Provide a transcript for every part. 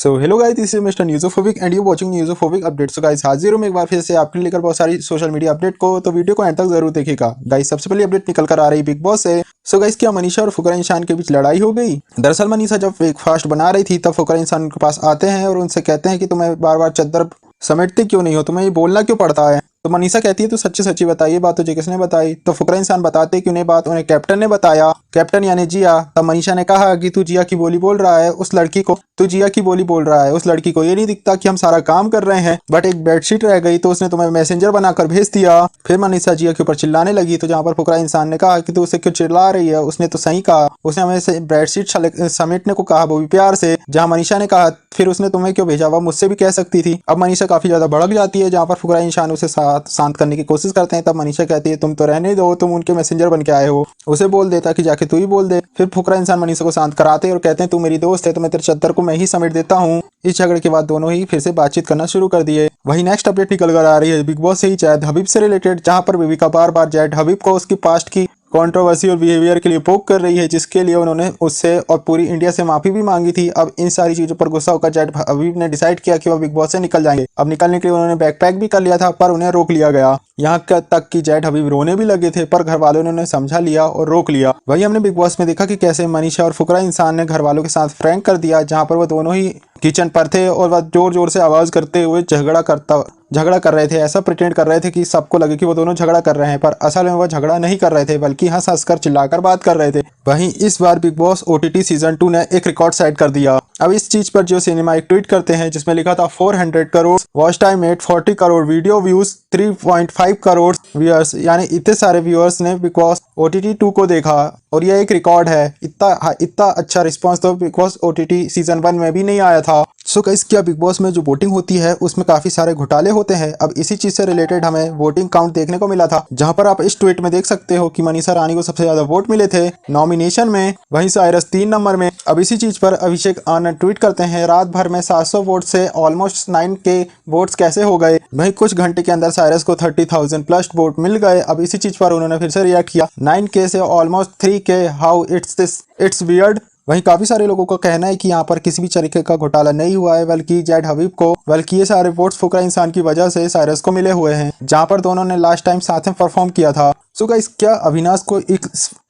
So hello guys, this is mister Newsophobic and you watching Newsophobic update. So guys, हाजिर हूं मैं एक बार फिर से आपके लिए लेकर बहुत सारी सोशल मीडिया अपडेट को, तो वीडियो को एंड तक जरूर देखिएगा। गाइस, सबसे पहले अपडेट निकल कर आ रही बिग बॉस से। सो गाइस, क्या मनीषा और फुकरा इंसान के बीच लड़ाई हो गई? दरअसल मनीषा जब ब्रेकफास्ट बना रही थी तब फुकरा इंसान उनके पास आते हैं और उनसे कहते हैं कि तुम्हें बार बार चद्दर समेटते क्यों नहीं हो, तुम्हें ये बोलना क्यों पड़ता है? तो मनीषा कहती है तो सच्ची सच्ची बताइए, बात तुझे किसने बताई? तो फुकरा इंसान बताते कि उन्हें बात उन्हें कैप्टन ने बताया, कैप्टन यानी जिया। तब मनीषा ने कहा कि तू जिया की बोली बोल रहा है उस लड़की को, तू जिया की बोली बोल रहा है उस लड़की को, ये नहीं दिखता कि हम सारा काम कर रहे हैं, बट एक बेडशीट रह गई तो उसने तुम्हें मैसेंजर बनाकर भेज दिया। फिर मनीषा जिया के ऊपर चिल्लाने लगी, तो जहाँ पर फुकरा इंसान ने कहा कि तू उसे क्यों चिल्ला रही है, उसने तो सही कहा, उसने हमें बेडशीट समेटने को कहा, वो भी प्यार से। जहाँ मनीषा ने कहा फिर उसने तुम्हें क्यों भेजा, वह मुझसे भी कह सकती थी। अब मनीषा काफी ज्यादा भड़क जाती है, जहाँ पर फुकरा इंसान उसे शांत करने की कोशिश करते हैं। तब मनीषा कहती है तुम तो रहने दो, तुम उनके मैसेंजर बन के आए हो, उसे बोल देता कि जाके तू ही बोल दे। फिर फुकरा इंसान मनीषा को शांत कराते हैं और कहते हैं तू मेरी दोस्त है तो मैं तेरे चद्दर को मैं ही समेट देता हूँ। इस झगड़े के बाद दोनों ही फिर से बातचीत करना शुरू कर दिए। वही नेक्स्ट अपडेट निकल कर आ रही है बिग बॉस से ही जैद हबीब से रिलेटेड, जहाँ पर बेबी का बार बार जैद हबीब को उसकी पास्ट की कंट्रोवर्सी और बिहेवियर के लिए पोक कर रही है, जिसके लिए उन्होंने उससे और पूरी इंडिया से माफी भी मांगी थी। अब इन सारी चीजों पर गुस्सा होकर जैद हबीब ने डिसाइड किया कि वह बिग बॉस से निकल जाएंगे। अब निकलने के लिए उन्होंने बैकपैक भी कर लिया था, पर उन्हें रोक लिया गया। यहाँ तक कि जैद हबीब रोने भी लगे थे, पर घर वालों ने उन्हें समझा लिया और रोक लिया। वही हमने बिग बॉस में देखा कि कैसे मनीषा और फुकरा इंसान ने घर वालों के साथ प्रैंक कर दिया, जहाँ पर वो दोनों ही किचन पर थे और वह जोर जोर से आवाज करते हुए झगड़ा कर रहे थे। ऐसा प्रिटेंड कर रहे थे कि सबको लगे कि वो दोनों झगड़ा कर रहे हैं, पर असल में वो झगड़ा नहीं कर रहे थे, बल्कि हंस हंस कर चिल्लाकर बात कर रहे थे। वहीं इस बार बिग बॉस ओटीटी सीजन 2 ने एक रिकॉर्ड सेट कर दिया। अब इस चीज पर जियो सिनेमा एक ट्वीट करते हैं जिसमें लिखा था 400 crore watch time at 40 crore video views 3.5 crore viewers, यानी इतने सारे व्यूअर्स ने बिग बॉस ओटीटी 2 को देखा और यह एक रिकॉर्ड है। इतना अच्छा रिस्पांस तो बिग बॉस ओटीटी सीजन 1 में भी नहीं आया था। सो गाइस, क्या बिग बॉस में जो वोटिंग होती है उसमें काफी सारे घोटाले होते हैं। अब इसी चीज से रिलेटेड हमें वोटिंग काउंट देखने को मिला था, जहां पर आप इस ट्वीट में देख सकते हो कि मनीषा रानी को सबसे ज्यादा वोट मिले थे नॉमिनेशन में, वहीं साइरस 3 नंबर में। अब इसी चीज पर अभिषेक आनंद ट्वीट करते हैं रात भर में 700 वोट से ऑलमोस्ट 9K वोट्स कैसे हो गए? वहीं कुछ घंटे के अंदर साइरस को 30,000 प्लस वोट मिल गए। अब इसी चीज पर उन्होंने फिर से रिएक्ट किया, 9K से almost 3K, how it's weird. वहीं काफी सारे लोगों का कहना है कि यहाँ पर किसी भी तरीके का घोटाला नहीं हुआ है, बल्कि ये सारे वोट्स फुकरा इंसान की वजह से साइरस को मिले हुए हैं, जहाँ पर दोनों ने लास्ट टाइम साथ में परफॉर्म किया था। सो गाइस, क्या अविनाश को एक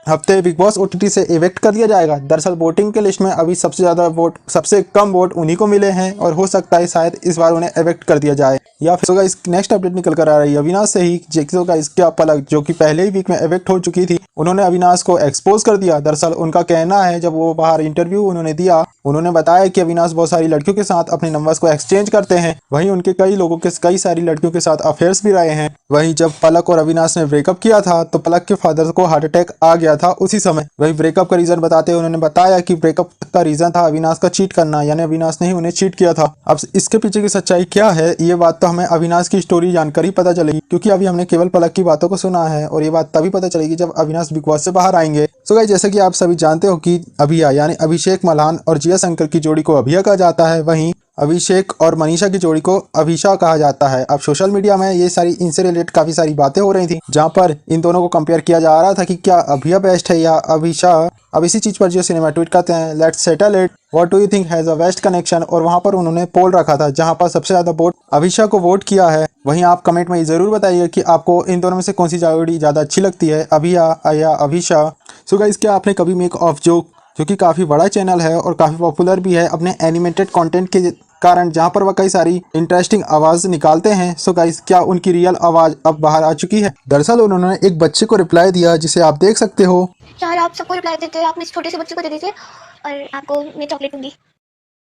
हफ्ते बिग बॉस ओटीटी से इवेक्ट कर दिया जाएगा? दरअसल वोटिंग के लिस्ट में अभी सबसे कम वोट उन्हीं को मिले हैं और हो सकता है शायद इस बार उन्हें इवेक्ट कर दिया जाए। या फिर गाइस, नेक्स्ट अपडेट निकल कर आ रही है अविनाश से ही। क्या पलक जो कि पहले ही वीक में इवेक्ट हो चुकी थी, उन्होंने अविनाश को एक्सपोज कर दिया। दरअसल उनका कहना है, जब वो बाहर इंटरव्यू उन्होंने दिया, उन्होंने बताया कि अविनाश बहुत सारी लड़कियों के साथ अपने नंबर्स को एक्सचेंज करते हैं। वहीं उनके कई सारी लड़कियों के साथ अफेयर्स भी रहे हैं। वहीं जब पलक और अविनाश ने ब्रेकअप किया था तो पलक के फादर को हार्ट अटैक आ गया था उसी समय। वही ब्रेकअप का रीजन बताते उन्होंने बताया कि ब्रेकअप का रीजन था अविनाश का चीट करना, यानी अविनाश ने ही उन्हें चीट किया था। अब इसके पीछे की सच्चाई क्या है, ये बात तो हमें अविनाश की स्टोरी जानकर ही पता चलेगी, क्योंकि अभी हमने केवल पलक की बातों को सुना है और ये बात तभी पता चलेगी जब अविनाश बिग बॉस से बाहर आएंगे। सो गाइस, जैसे कि आप सभी जानते हो कि अभिया यानी अभिषेक मल्हान और जिया शंकर की जोड़ी को अभिया कहा जाता है, वहीं अभिषेक और मनीषा की जोड़ी को अभिषा कहा जाता है। अब सोशल मीडिया में इनसे रिलेटेड काफी सारी बातें हो रही थी, जहां पर इन दोनों को कंपेयर किया जा रहा था कि क्या अभिया बेस्ट है या अभिषा। अब इसी चीज पर जियो सिनेमा ट्वीट करते हैं let's settle it, what do you think has a best connection, और वहां पर उन्होंने पोल रखा था जहां पर सबसे ज्यादा वोट अभिषा को वोट किया है। वहीं आप कमेंट में जरूर बताइए कि आपको इन दोनों में से कौन सी जोड़ी ज्यादा अच्छी लगती है, अभिया या अभिषा। सो गाइस, क्या आपने कभी मेक ऑफ जो कि काफी बड़ा चैनल है और काफी पॉपुलर भी है अपने एनिमेटेड कंटेंट के कारण, जहां पर वह कई सारी इंटरेस्टिंग आवाज निकालते हैं, सो गाइस, क्या उनकी रियल आवाज अब बाहर आ चुकी है? दरअसल उन्होंने एक बच्चे को रिप्लाई दिया जिसे आप देख सकते हो। यार, आप सबको रिप्लाई देते हैं, आप इस छोटे से बच्चे को दे दीजिए और आपको मैं चॉकलेट दूंगी।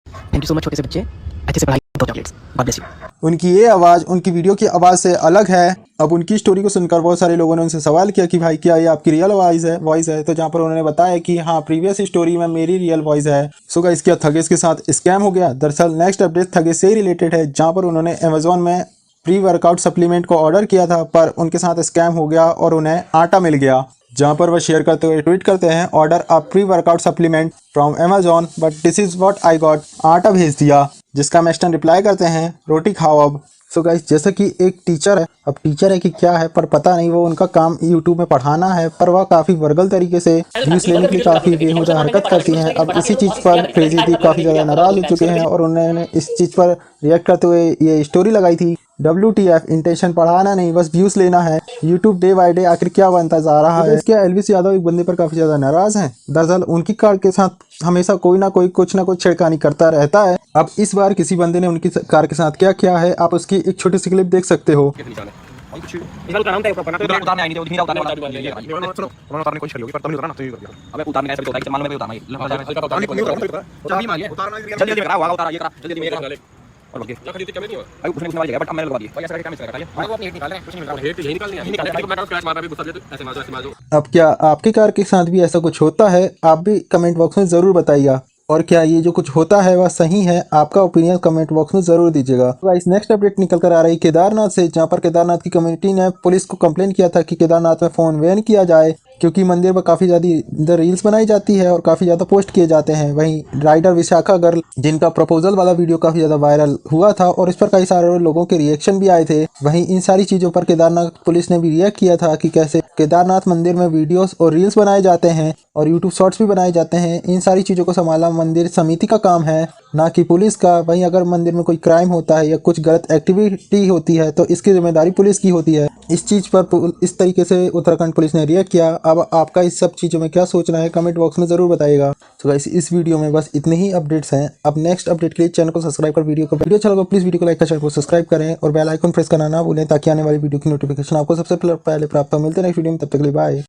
थैंक यू सो मच छोटे से बच्चे, अच्छे से पढ़ाई, दो चॉकलेट्स, गॉड ब्लेस यू। उनकी ये आवाज़ उनकी वीडियो की आवाज़ से अलग है। अब उनकी स्टोरी को सुनकर बहुत सारे लोगों ने उनसे सवाल किया कि भाई क्या ये आपकी रियल वॉइस है? तो जहाँ पर उन्होंने बताया कि हाँ, प्रीवियस स्टोरी में मेरी रियल वॉइस है। सो गाइस, क्या थगेश के साथ स्कैम हो गया? दरअसल नेक्स्ट अपडेट थगेश से ही रिलेटेड है, जहाँ पर उन्होंने अमेजोन में प्री वर्कआउट सप्लीमेंट को ऑर्डर किया था, पर उनके साथ स्कैम हो गया और उन्हें आटा मिल गया। जहाँ पर वह शेयर करते हुए ट्वीट करते हैं order a pre workout supplement from Amazon but this is what I got, आटा भेज दिया। जिसका मैस्टन रिप्लाई करते हैं रोटी खाओ अब। सो गाइस जैसा कि एक टीचर है, अब टीचर है कि क्या है पर पता नहीं, वो उनका काम यूट्यूब में पढ़ाना है, पर वह काफ़ी वर्गल तरीके से व्यूज़ लेने के लिए काफ़ी बेहुदा हरकत करती हैं। अब इसी चीज़ पर क्रेजी दीप काफ़ी ज़्यादा नाराज़ हो चुके हैं और उन्होंने इस चीज़ पर रिएक्ट करते हुए ये स्टोरी लगाई थी, WTF, इंटेंशन पढ़ाना नहीं बस व्यूज़ लेना है, यूट्यूब डे बाय डे आखिर क्या बनता जा रहा है। क्या एलविस यादव एक बंदे पर काफ़ी ज़्यादा नाराज़ हैं। दरअसल उनकी कार के साथ हमेशा कोई ना कोई कुछ ना कुछ छेड़खानी करता रहता है। अब इस बार किसी बंदे ने उनकी कार के साथ क्या किया है, आप उसकी एक छोटी सी क्लिप देख सकते हो। इसका उतारना होता है ऊपर तो उतारने आई नहीं तो धीरे उतारने वाला चलो उन्होंने उतारने की कोशिश कर ली पर तब नहीं उतारा ना तो ये कर दिया अबे उतारने का ऐसा होता है कि मालूम है कि उतारना है उतारने को नहीं उतारना चाबी मांगी जल्दी जल्दी करा उतारा ये करा जल्दी मेरा और ओके क्या खरीदते कैमरे नहीं हुआ भाई उसने वाली जगह बट अब मैंने लगा दिया भाई ऐसा करके कैमरे लगाया भाई वो अपनी हेड निकाल रहे हैं कुछ नहीं निकाल हेड यही निकालनी है निकाल रहे मैं क्रैश मार रहा है गुस्सा दे ऐसे मारो अब क्या आपकी कार के साथ भी ऐसा कुछ होता है, आप भी कमेंट बॉक्स में ज़रूर बताइएगा। और क्या ये जो कुछ होता है वह सही है, आपका ओपिनियन कमेंट बॉक्स में ज़रूर दीजिएगा। गाइस नेक्स्ट अपडेट निकल कर आ रही केदारनाथ से, जहां पर केदारनाथ की कम्युनिटी ने पुलिस को कंप्लेन किया था कि केदारनाथ में फ़ोन बैन किया जाए, क्योंकि मंदिर पर काफ़ी ज़्यादा रील्स बनाई जाती है और काफ़ी ज़्यादा पोस्ट किए जाते हैं। वहीं राइडर विशाखा गर्ल, जिनका प्रपोजल वाला वीडियो काफ़ी ज़्यादा वायरल हुआ था और इस पर कई सारे लोगों के रिएक्शन भी आए थे। वहीं इन सारी चीज़ों पर केदारनाथ पुलिस ने भी रिएक्ट किया था कि कैसे केदारनाथ मंदिर में वीडियोस और रील्स बनाए जाते हैं और यूट्यूब शॉर्ट्स भी बनाए जाते हैं। इन सारी चीज़ों को संभालना मंदिर समिति का काम है, ना कि पुलिस का। वहीं अगर मंदिर में कोई क्राइम होता है या कुछ गलत एक्टिविटी होती है तो इसकी जिम्मेदारी पुलिस की होती है। इस चीज़ पर इस तरीके से उत्तराखंड पुलिस ने रिएक्ट किया। अब आपका इस सब चीज़ों में क्या सोचना है कमेंट बॉक्स में ज़रूर बताइएगा। तो गाइस इस वीडियो में बस इतने ही अपडेट्स हैं। अब नेक्स्ट अपडेट के लिए चैनल को सब्सक्राइब कर वीडियो अच्छा लगा प्लीज़ वीडियो को लाइक कर चैनल को सब्सक्राइब करें और बेल आइकन प्रेस करना ना भूलें ताकि आने वाली वीडियो की नोटिफिकेशन आपको सबसे पहले प्राप्त हो। मिलते हैं नेक्स्ट वीडियो में, तब तक के लिए बाय।